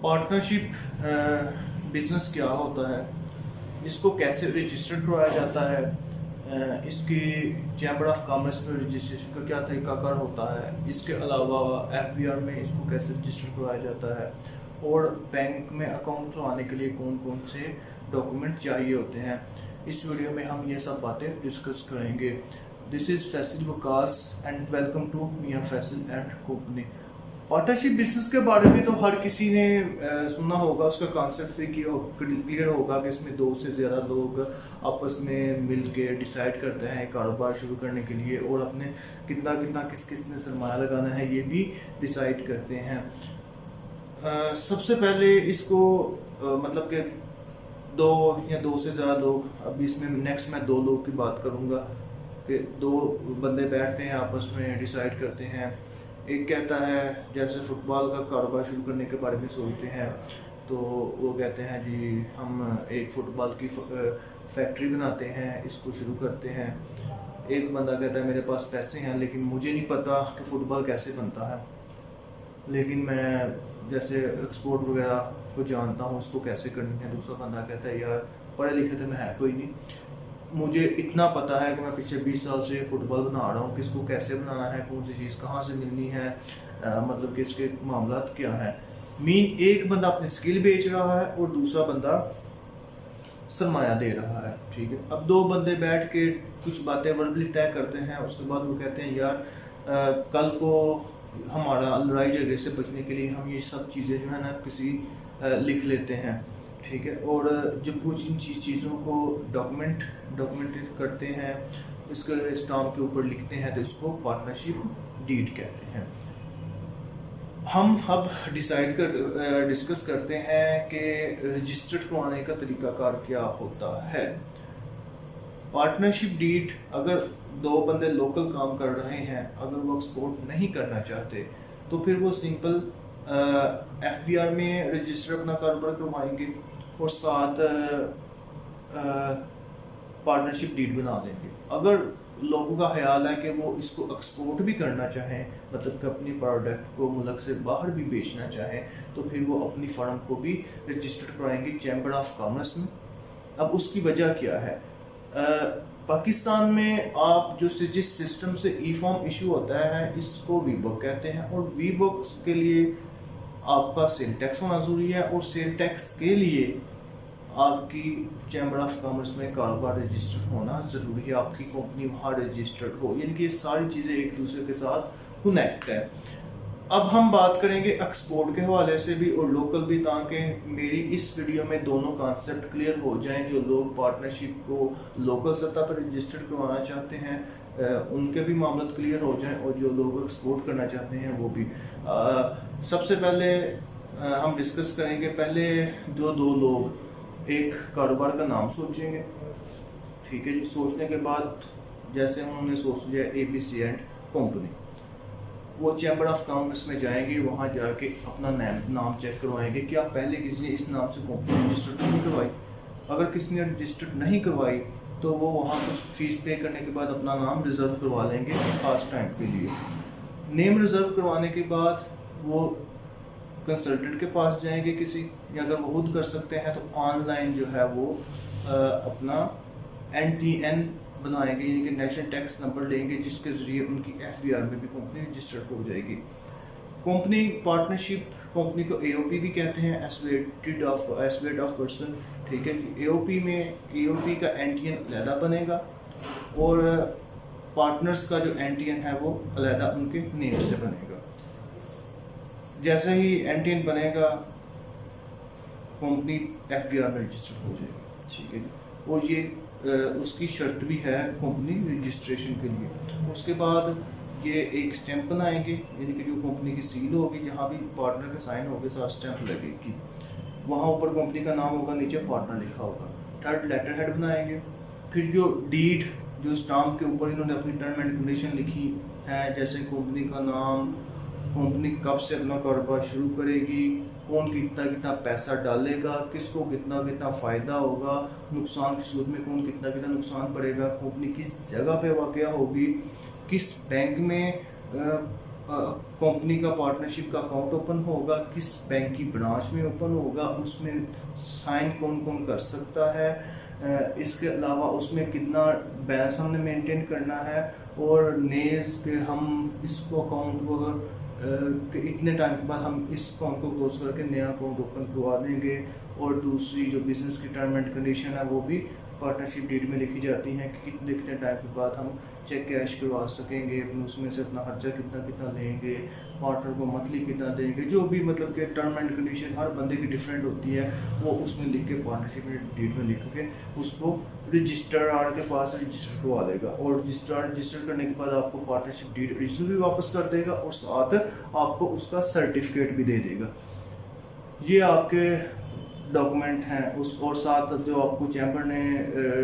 Partnership business क्या होता है, इसको कैसे रजिस्टर करवाया जाता है, इसकी चैम्बर ऑफ कॉमर्स में रजिस्ट्रेशन का क्या तरीकाकार होता है, इसके अलावा एफबीआर में इसको कैसे रजिस्टर करवाया जाता है और बैंक में अकाउंट खुलवाने के लिए कौन कौन से डॉक्यूमेंट चाहिए होते हैं। इस वीडियो में हम ये सब बातें डिस्कस करेंगे। This is Faisal Waqas and welcome to Mian Faisal and company. Partnership business के बारे में तो हर किसी ने सुना होगा, उसका कॉन्सेप्ट भी क्लियर होगा कि इसमें दो से ज़्यादा लोग आपस में मिल के डिसाइड करते हैं कारोबार शुरू करने के लिए और अपने कितना कितना किस किस ने सरमाया लगाना है ये भी डिसाइड करते हैं। सबसे पहले इसको मतलब कि दो या दो से ज़्यादा लोग, अभी इसमें नेक्स्ट मैं दो लोग की बात करूँगा कि दो बंदे बैठते हैं आपस में डिसाइड करते हैं। एक कहता है जैसे फुटबॉल का कारोबार शुरू करने के बारे में सोचते हैं तो वो कहते हैं जी हम एक फ़ुटबॉल की फैक्ट्री बनाते हैं, इसको शुरू करते हैं। एक बंदा कहता है मेरे पास पैसे हैं लेकिन मुझे नहीं पता कि फ़ुटबॉल कैसे बनता है, लेकिन मैं जैसे एक्सपोर्ट वगैरह को जानता हूँ उसको कैसे करनी है। दूसरा बंदा कहता है यार पढ़े लिखे तो मैं है कोई नहीं, मुझे इतना पता है कि मैं पिछले 20 साल से फुटबॉल बना रहा हूँ, किसको कैसे बनाना है, कौन सी चीज़ कहाँ से मिलनी है, मतलब कि इसके मामला क्या हैं। एक बंदा अपनी स्किल बेच रहा है और दूसरा बंदा सरमाया दे रहा है, ठीक है। अब दो बंदे बैठ के कुछ बातें वर्बली तय करते हैं, उसके बाद वो कहते हैं यार कल को हमारा लड़ाई झगड़े से बचने के लिए हम ये सब चीज़ें जो है ना किसी लिख लेते हैं, ठीक है। और जब कुछ इन चीज़ों को डॉक्यूमेंटेड करते हैं, इसके स्टाम्प के ऊपर लिखते हैं तो इसको पार्टनरशिप डीड कहते हैं। हम अब डिस्कस करते हैं कि रजिस्टर्ड करवाने का तरीकाकार क्या होता है। पार्टनरशिप डीड अगर दो बंदे लोकल काम कर रहे हैं, अगर वो एक्सपोर्ट नहीं करना चाहते तो फिर वो सिंपल एफबीआर में रजिस्टर अपना कारोबार करवाएंगे और साथ पार्टनरशिप डीड बना देंगे। अगर लोगों का ख्याल है कि वो इसको एक्सपोर्ट भी करना चाहें, मतलब कि अपनी प्रोडक्ट को मुल्क से बाहर भी बेचना चाहें, तो फिर वो अपनी फर्म को भी रजिस्टर्ड कराएंगे चैम्बर ऑफ कॉमर्स में। अब उसकी वजह क्या है? पाकिस्तान में आप जिस सिस्टम से ई फॉर्म इशू होता है इसको वीबॉक कहते हैं और वीबॉक के लिए आपका सेल टैक्स होना ज़रूरी है और सेल टैक्स के लिए आपकी चैम्बर ऑफ कॉमर्स में कारोबार रजिस्टर्ड होना ज़रूरी है, आपकी कंपनी वहाँ रजिस्टर्ड हो, यानी कि ये सारी चीज़ें एक दूसरे के साथ कनेक्ट है। अब हम बात करेंगे एक्सपोर्ट के हवाले से भी और लोकल भी, ताकि मेरी इस वीडियो में दोनों कॉन्सेप्ट क्लियर हो जाएं। जो लोग पार्टनरशिप को लोकल सतह पर रजिस्टर्ड करवाना चाहते हैं उनके भी मामला क्लियर हो जाएं और जो लोग एक्सपोर्ट करना चाहते हैं वो भी। सबसे पहले हम डिस्कस करेंगे, पहले जो दो लोग एक कारोबार का नाम सोचेंगे, ठीक है जी। सोचने के बाद जैसे उन्होंने सोच लिया ABC एंड कंपनी, वो चैम्बर ऑफ कॉमर्स में जाएंगे, वहाँ जाके अपना नाम चेक करवाएंगे क्या पहले किसी ने इस नाम से कंपनी रजिस्टर्ड नहीं करवाई। अगर किसी ने रजिस्टर्ड नहीं करवाई तो वो वहाँ कुछ फीस पे करने के बाद अपना नाम रिज़र्व करवा लेंगे खास टाइम के लिए। नेम रिज़र्व करवाने के बाद वो कंसल्टेंट के पास जाएंगे किसी, या अगर वो खुद कर सकते हैं तो ऑनलाइन जो है वो अपना NTN बनाएंगे, यानी कि नेशनल टैक्स नंबर लेंगे, जिसके ज़रिए उनकी एफबीआर में भी कंपनी रजिस्टर्ड हो जाएगी। कंपनी पार्टनरशिप कंपनी को AOP भी कहते हैं, एसोसिएट ऑफ पर्सन, ठीक है जी। AOP का NTN अलहदा बनेगा और पार्टनर्स का जो NTN है वो अलहदा उनके नेम से बनेगा। जैसे ही NTN बनेगा कंपनी एफबीआर में रजिस्टर्ड हो जाएगी, ठीक है जी। और ये उसकी शर्त भी है कंपनी रजिस्ट्रेशन के लिए। उसके बाद ये एक स्टैंप बनाएंगे, यानी कि जो कंपनी की सील होगी, जहाँ भी पार्टनर के साइन होंगे साथ स्टैंप लगेगी, वहाँ ऊपर कंपनी का नाम होगा, नीचे पार्टनर लिखा होगा। थर्ड लेटर हेड बनाएंगे। फिर जो डीड, जो स्टाम्प के ऊपर इन्होंने अपनी टर्म एंड कंडीशन लिखी है, जैसे कंपनी का नाम, कंपनी कब से अपना कारोबार शुरू करेगी, कौन कितना कितना पैसा डालेगा, किसको कितना कितना फ़ायदा होगा, नुकसान की सूरत में कौन कितना कितना नुकसान पड़ेगा, कंपनी किस जगह पे वाक़या होगी, किस बैंक में कंपनी का पार्टनरशिप का अकाउंट ओपन होगा, किस बैंक की ब्रांच में ओपन होगा, उसमें साइन कौन कौन कर सकता है, इसके अलावा उसमें कितना बैलेंस हमने मेंटेन करना है, और नेज पे हम इसको अकाउंट को इतने टाइम के बाद हम इस अकाउंट को क्लोज करके नया अकाउंट ओपन करवा देंगे। और दूसरी जो बिजनेस की टर्म एंड कंडीशन है वो भी पार्टनरशिप डीड में लिखी जाती हैं कि कितने कितने टाइम के बाद हम चेक कैश करवा सकेंगे, उसमें से अपना खर्चा कितना कितना लेंगे, पार्टनर को मंथली कितना देंगे, जो भी मतलब कि टर्म एंड कंडीशन हर बंदे की डिफरेंट होती है, वो उसमें लिख के पार्टनरशिप डीड में लिख के उसको रजिस्ट्रार के पास रजिस्टर करवा देगा। और रजिस्टर करने के बाद आपको पार्टनरशिप डीड रजिस्टर भी वापस कर देगा और साथ आपको उसका सर्टिफिकेट भी दे देगा। ये आपके डॉक्यूमेंट हैं उस, और साथ जो आपको चैम्बर ने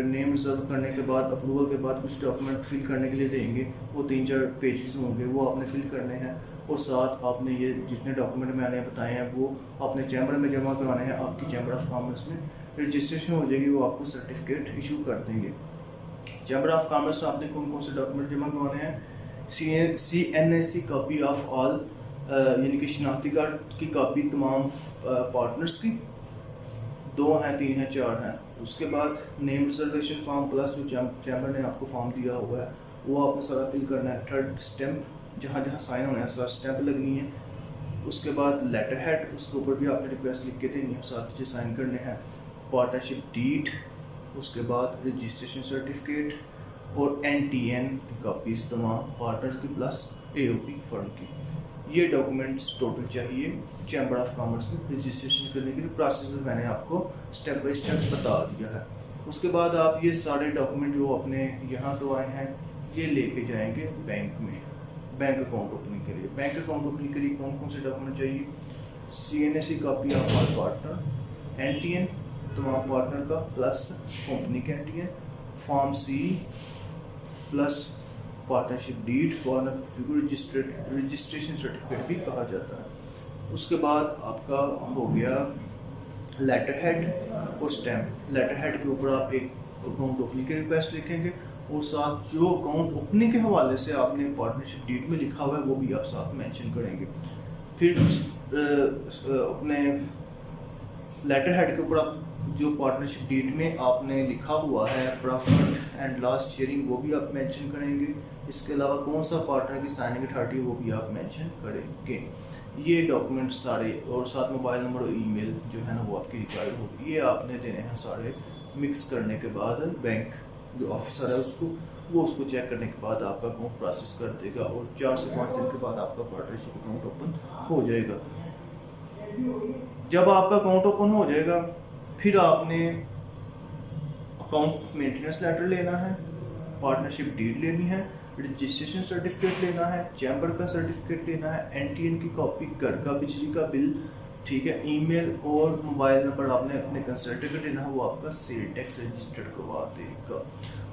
नेम रिजर्व करने के बाद अप्रूवल के बाद कुछ डॉक्यूमेंट फिल करने के लिए देंगे, वो 3-4 पेजेस होंगे, वो आपने फिल करने हैं। और साथ आपने ये जितने डॉक्यूमेंट मैंने बताए हैं वो अपने चैम्बर में जमा करवाने हैं। आपकी चैम्बर ऑफ कॉमर्स में रजिस्ट्रेशन हो जाएगी, वो आपको सर्टिफिकेट इशू कर देंगे। चैम्बर ऑफ कॉमर्स में आपने कौन कौन से डॉक्यूमेंट जमा करवाने हैं? CNAC कॉपी ऑफ ऑल, यानी कि शनाख्ती कार्ड की कॉपी तमाम पार्टनर्स की, 2 हैं, 3 हैं, 4 हैं। उसके बाद नेम रिजर्वेशन फॉर्म प्लस जो चैम्बर ने आपको फॉर्म दिया हुआ है वो आपने सारा फिल करना है। 3rd स्टैम्प, जहाँ जहाँ साइन होना है सारा स्टैम्प लगनी है। उसके बाद लेटर हेड, उसके ऊपर भी आपने रिक्वेस्ट लिख के देनी है, साथ ही साइन करने हैं। पार्टनरशिप डीड, उसके बाद रजिस्ट्रेशन सर्टिफिकेट और NTN की कापीज तमाम पार्टनर की प्लस AOP फर्म की। ये डॉक्यूमेंट्स टोटल चाहिए चैम्बर ऑफ कॉमर्स में रजिस्ट्रेशन करने के लिए। प्रोसेस में मैंने आपको स्टेप बाय स्टेप बता दिया है। उसके बाद आप ये सारे डॉक्यूमेंट जो अपने यहाँ तो आए हैं ये लेके जाएंगे बैंक में, बैंक अकाउंट ओपनिंग के लिए। बैंक अकाउंट ओपनिंग के लिए कौन कौन से डॉक्यूमेंट चाहिए? CNAC copy of all partner, NTN तमाम पार्टनर का प्लस कंपनी का NTN, form C plus partnership deed, registration certificate भी कहा जाता है। उसके बाद आपका हो गया लेटर हेड और स्टैम्प। लेटर हेड के ऊपर आप एक अकाउंट ओपनिंग की रिक्वेस्ट लिखेंगे और साथ जो अकाउंट ओपनिंग के हवाले से आपने पार्टनरशिप डीड में लिखा हुआ है वो भी आप साथ मेंशन करेंगे। फिर अपने लेटर हेड के ऊपर आप जो पार्टनरशिप डीड में आपने लिखा हुआ है प्रॉफिट एंड लॉस शेयरिंग वो भी आप मेंशन करेंगे। इसके अलावा कौन सा पार्टनर की साइनिंग अथॉरिटी वो भी आप मेंशन करेंगे। ये डॉक्यूमेंट सारे, और साथ मोबाइल नंबर और ईमेल जो है ना वो आपकी रिक्वायर्ड होगी, ये आपने देने हैं सारे। मिक्स करने के बाद बैंक जो ऑफिसर है उसको चेक करने के बाद आपका अकाउंट प्रोसेस कर देगा और 4 से 5 दिन के बाद आपका पार्टनरशिप अकाउंट ओपन हो जाएगा। जब आपका अकाउंट ओपन हो जाएगा फिर आपने अकाउंट मेंटेनेंस लेटर लेना है, पार्टनरशिप डीड लेनी है, रजिस्ट्रेशन सर्टिफिकेट लेना है, चैम्बर का सर्टिफिकेट लेना है, NTN की कॉपी, घर का बिजली का बिल, ठीक है, ईमेल और मोबाइल नंबर आपने अपने कंसल्टेंट का देना है, वो आपका सेल टैक्स रजिस्टर्ड करवा देगा।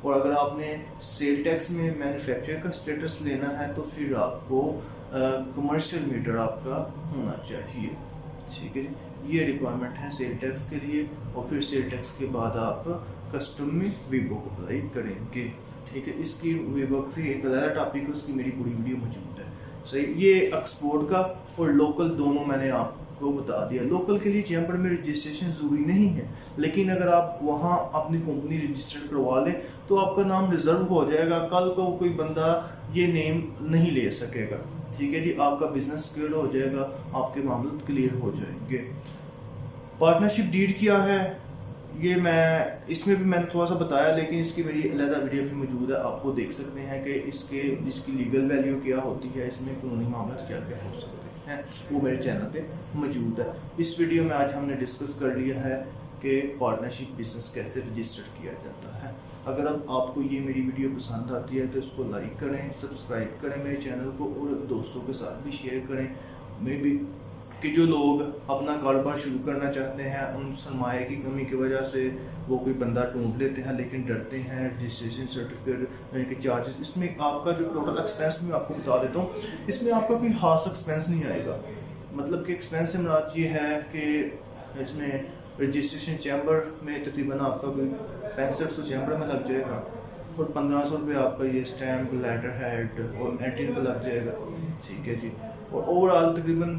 और अगर आपने सेल टैक्स में मैन्युफैक्चरर का स्टेटस लेना है तो फिर आपको कमर्शियल मीटर आपका होना चाहिए, ठीक है जी। ये रिक्वायरमेंट है सेल टैक्स के लिए। और फिर सेल टैक्स के बाद आप कस्टम में वीबॉक अप्लाई करेंगे, ठीक है। इसकी वीबॉक से एक अलग टॉपिक है, उसकी मेरी पूरी वीडियो मौजूद है, सही। ये एक्सपोर्ट का और लोकल दोनों मैंने आपको बता दिया। लोकल के लिए चैम्बर में रजिस्ट्रेशन जरूरी नहीं है, लेकिन अगर आप वहाँ अपनी कंपनी रजिस्टर करवा लें तो आपका नाम रिजर्व हो जाएगा, कल को कोई बंदा ये नेम नहीं ले सकेगा, ठीक है जी। आपका बिजनेस स्केल हो जाएगा, आपके मामले क्लियर हो जाएंगे। पार्टनरशिप डीड क्या है ये मैं इसमें भी मैंने थोड़ा सा बताया, लेकिन इसकी मेरी अलग वीडियो भी मौजूद है, आपको देख सकते हैं कि इसकी लीगल वैल्यू क्या होती है, इसमें कानूनी मामले क्या क्या हो सकते हैं, वो मेरे चैनल पे मौजूद है। इस वीडियो में आज हमने डिस्कस कर लिया है कि पार्टनरशिप बिजनेस कैसे रजिस्टर किया जाता है। अगर अब आपको ये मेरी वीडियो पसंद आती है तो इसको लाइक करें, सब्सक्राइब करें मेरे चैनल को और दोस्तों के साथ भी शेयर करें। मैं भी कि जो लोग अपना कारोबार शुरू करना चाहते हैं, उन सरमाए की कमी की वजह से वो कोई बंदा ढूंढ लेते हैं लेकिन डरते हैं रजिस्ट्रेशन सर्टिफिकेट यानी कि चार्जेस। इसमें आपका जो टोटल एक्सपेंस मैं आपको बता देता हूँ, इसमें आपका कोई खास एक्सपेंस नहीं आएगा। मतलब कि एक्सपेंस से मुराद ये है कि इसमें रजिस्ट्रेशन चैम्बर में तकरीबन आपका कोई 6500 चैम्बर में लग जाएगा और 1500 रुपये आपका ये स्टैम्प, लेटर हेड और NTN का लग जाएगा। ठीक है जी। और ओवरऑल तकरीबन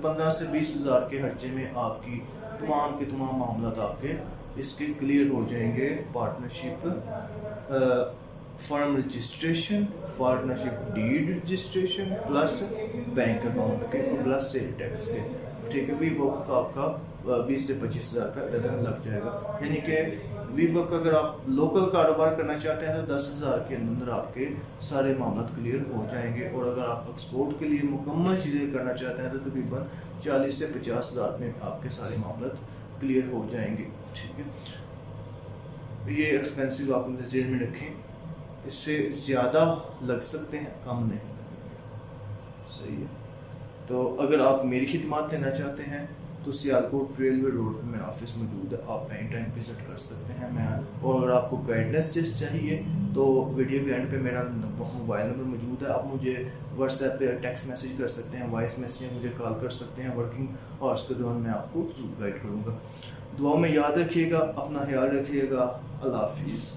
15 से 20 हज़ार के खर्चे में आपकी तमाम के तमाम मामला आपके इसके क्लियर हो जाएंगे। Partnership, firm registration, partnership deed registration, plus bank account के, प्लस सेल टैक्स के। ठीक है, वी बुक का आपका 20 से 25 हज़ार का कदम लग जाएगा। यानी कि वी बुक अगर आप लोकल कारोबार करना चाहते हैं तो 10 हज़ार के अंदर आपके सारे मामला क्लियर हो जाएंगे। और अगर आप एक्सपोर्ट के लिए मुकम्मल चीज़ें करना चाहते हैं तो तकरीबन 40 से 50 हज़ार में आपके सारे मामला क्लियर हो जाएंगे। ठीक है, ये एक्सपेंसिव आप अपने जेल में रखें, इससे ज़्यादा लग सकते हैं, कम नहीं। सही है। तो अगर आप मेरी खिदमत लेना चाहते हैं तो सियालकोट रेलवे रोड पर मेरा ऑफिस मौजूद है, आप एनी टाइम विजिट कर सकते हैं। मैं और अगर आपको गाइडेंस जिस चाहिए तो वीडियो के एंड पे मेरा मोबाइल नंबर मौजूद है, आप मुझे व्हाट्सएप पे टेक्स्ट मैसेज कर सकते हैं, वॉइस मैसेज मुझे कॉल कर सकते हैं। वर्किंग आवर्स के दौरान मैं आपको गाइड करूँगा। दुआ में याद रखिएगा, अपना ख्याल रखिएगा। अल्लाह हाफिज़।